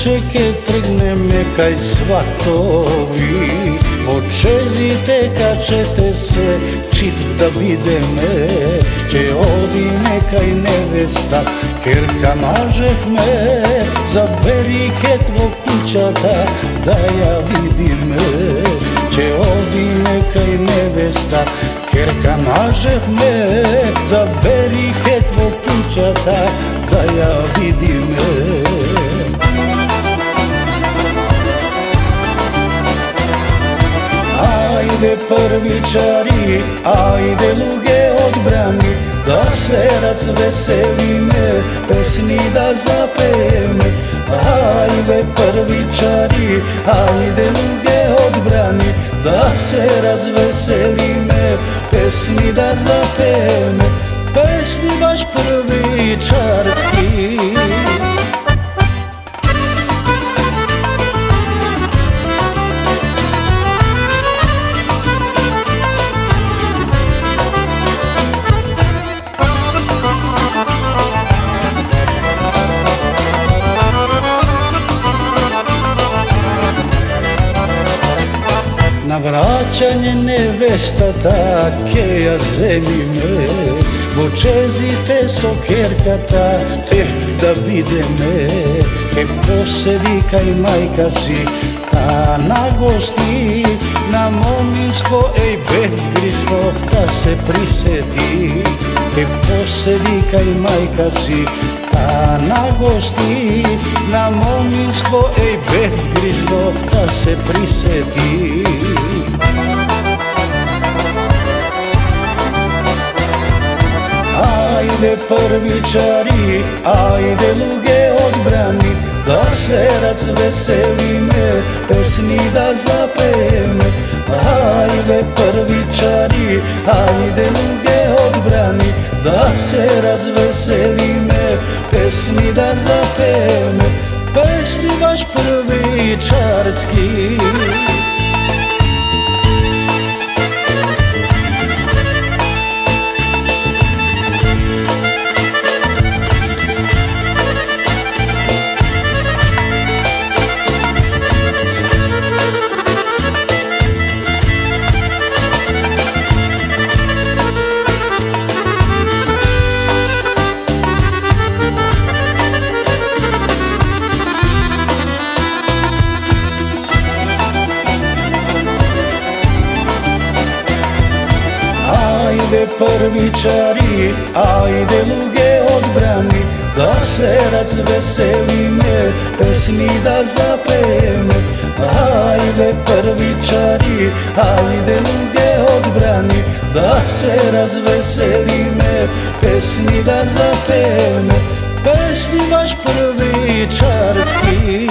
Čeke trgneme kaj svatovi, počezite kačete se, čit da vide me, če odi nekaj nevesta, kerka mažeh me, zaberi ketvo kućata, da ja vidim me, če odi nekaj nevesta, kerka mažeh me, zaberi ketvo kućata, da ja vidim me. Ajde prvičari, ajde luge odbrani, da se razveseli me, pesmi da zapeme. Ajde prvičari, ajde luge odbrani, da se razveseli me, pesmi da zapeme. Pesmi baš prvičarski. Na vraćanje nevestata keja zeli me, počezite sokerkata, tek da vide me, ke posedi kaj majka si, a na gosti, na mominsko, ej bezgrišno, da se priseti, ke posedi kaj majka si, a na gosti, na mominsko, ej bezgrišno, da se priseti. Ajde prvičari, ajde luge odbrani, da se razveseli me, pesmi da zapeme. Ajde prvičari, ajde luge odbrani, da se razveseli me, pesmi da zapeme. Pesmi baš prvičarski. Ajde prvičari, ajde luge odbrani, da se razveseli me, pesmi da zapeme. Ajde prvičari, ajde luge odbrani, da se razveseli me, pesmi da zapeme. Pesmi baš prvičarski.